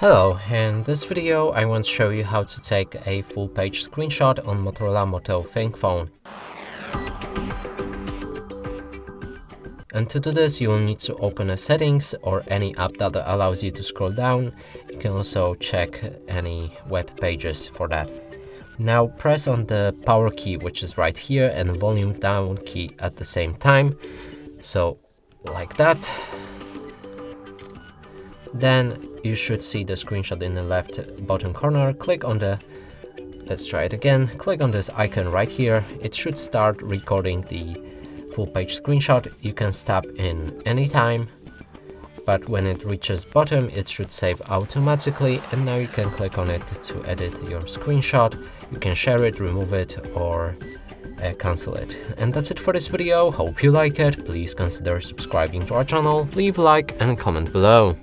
Hello, in this video I want to show you how to take a full page screenshot on Motorola Thinkphone. And to do this you will need to open a settings or any app that allows you to scroll down. You can also check any web pages for that. Now press on the power key, which is right here, and volume down key at the same time. So like that. Then you should see the screenshot in the left bottom corner. Click on let's try it again. Click on this icon right here. It should start recording the full page screenshot. You can stop in anytime, but when it reaches bottom, it should save automatically. And now you can click on it to edit your screenshot. You can share it, remove it, or cancel it. And that's it for this video. Hope you like it. Please consider subscribing to our channel, leave a like and comment below.